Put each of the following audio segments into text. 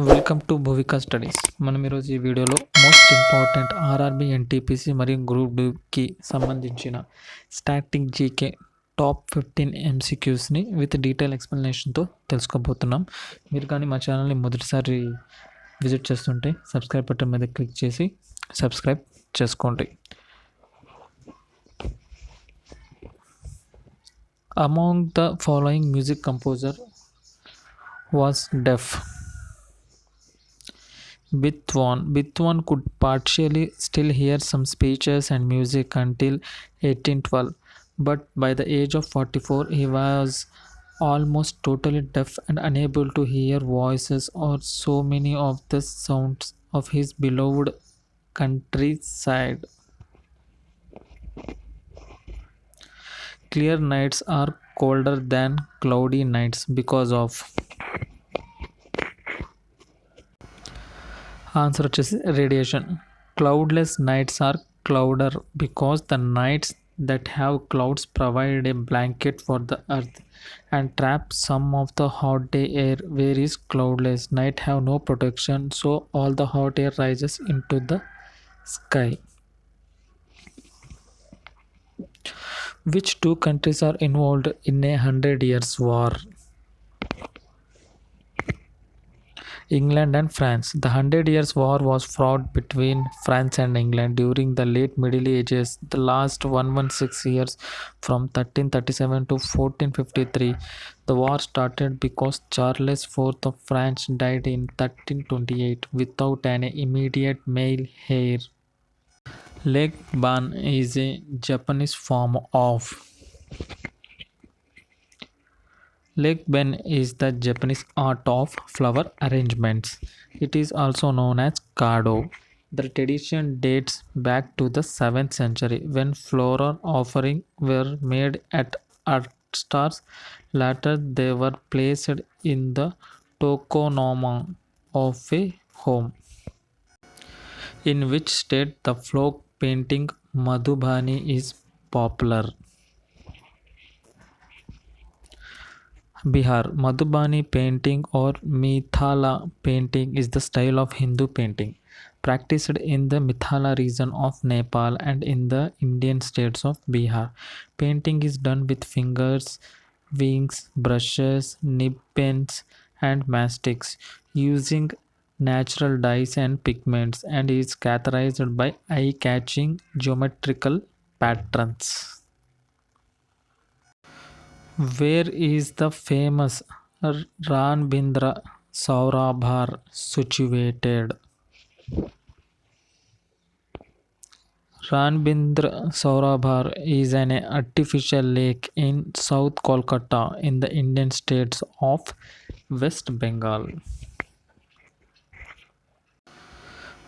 Welcome to భువికా studies. మనం ఈరోజు ఈ వీడియోలో మోస్ట్ ఇంపార్టెంట్ ఆర్ఆర్బి ఎన్టీపీసీ మరియు గ్రూప్ డూకి సంబంధించిన స్టాటిక్ జీకే టాప్ 15 ఎంసీక్యూస్ని విత్ డీటెయిల్ ఎక్స్ప్లెనేషన్తో తెలుసుకోబోతున్నాం. మీరు కానీ మా ఛానల్ని మొదటిసారి విజిట్ చేస్తుంటే సబ్స్క్రైబ్ బటన్ మీద క్లిక్ చేసి సబ్స్క్రైబ్ చేసుకోండి. Among the following music composer was deaf. Bithwan could partially still hear some speeches and music until 1812, but by the age of 44 he was almost totally deaf and unable to hear voices or so many of the sounds of his beloved countryside. Clear nights are colder than cloudy nights because of answer వచ్చేసి radiation. Cloudless nights are colder because the nights that have clouds provide a blanket for the earth and trap some of the hot day air whereas cloudless night have no protection so all the hot air rises into the sky. Which two countries are involved in a 100 Years' War? England and France. The 100 Years' War was fought between France and England during the late Middle Ages. The last 116 years from 1337 to 1453. The war started because Charles IV of France died in 1328 without any immediate male heir. Lake Ban is a Japanese form of Lake Ben is the Japanese art of flower arrangements. It is also known as Kado. The tradition dates back to the 7th century when floral offerings were made at altars. Later, they were placed in the tokonoma of a home. In which state the folk painting Madhubani is popular? Bihar. Madhubani painting or Mithala painting is the style of Hindu painting practiced in the Mithala region of Nepal and in the Indian states of Bihar. Painting is done with fingers, wings, brushes, nib pens and mastics using natural dyes and pigments and is characterized by eye-catching geometrical patterns. Where is the famous Ranbindra Sarovar situated? Ranbindra Sarovar is an artificial lake in South Kolkata in the Indian states of West Bengal.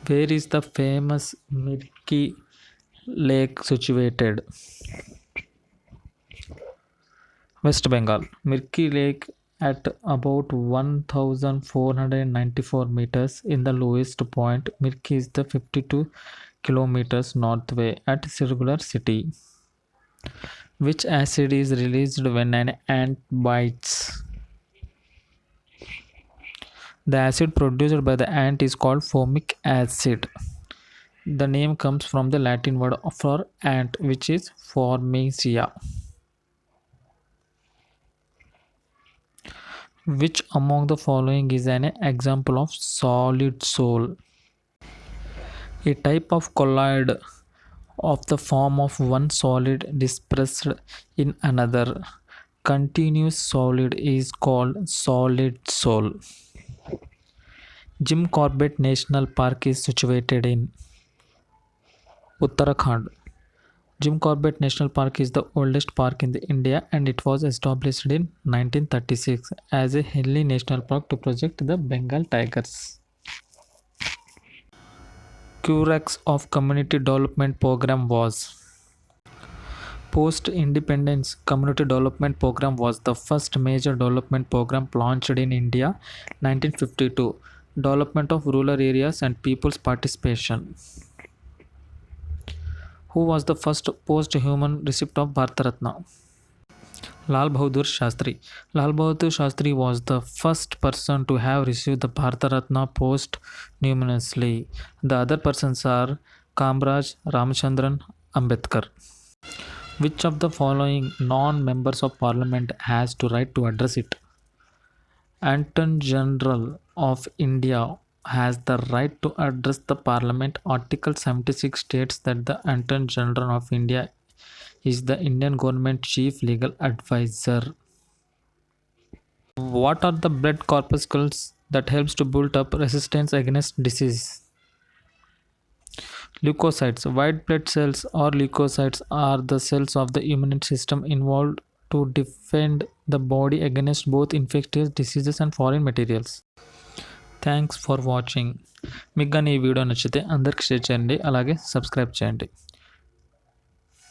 Where is the famous Mirki Lake situated? West Bengal. Mirki Lake at about 1494 meters in the lowest point. Mirki is the 52 kilometers northway at Circular City. Which acid is released when an ant bites? The acid produced by the ant is called formic acid. The name comes from the Latin word for ant, which is Formicea. Which among the following is an example of solid soul? A type of colloid of the form of one solid dispersed in another continuous solid is called solid soul. Jim Corbett National Park is situated in Uttarakhand. Jim Corbett National Park is the oldest park in India and it was established in 1936 as a Henley National Park to protect the Bengal tigers. Curax of Community Development Program was. Post-independence Community Development Program was the first major development program launched in India 1952. Development of rural areas and people's participation. Who was the first post-human recipient of Bharat Ratna? Lal Bahadur Shastri. Lal Bahadur Shastri was the first person to have received the Bharata Ratna posthumously. The other persons are Kamraj, Ramchandran, Ambedkar. Which of the following non-members of parliament has the right to address it? Attorney General of India has the right to address the parliament. Article 76 states that the Attorney General of India is the Indian government chief legal advisor. What are the blood corpuscles that helps to build up resistance against disease? Leukocytes. White blood cells or leukocytes are the cells of the immune system involved to defend the body against both infectious diseases and foreign materials. Thanks for watching. మీకు కానీ ఈ video నచ్చితే అందరికి share చేయండి, అలాగే subscribe చేయండి.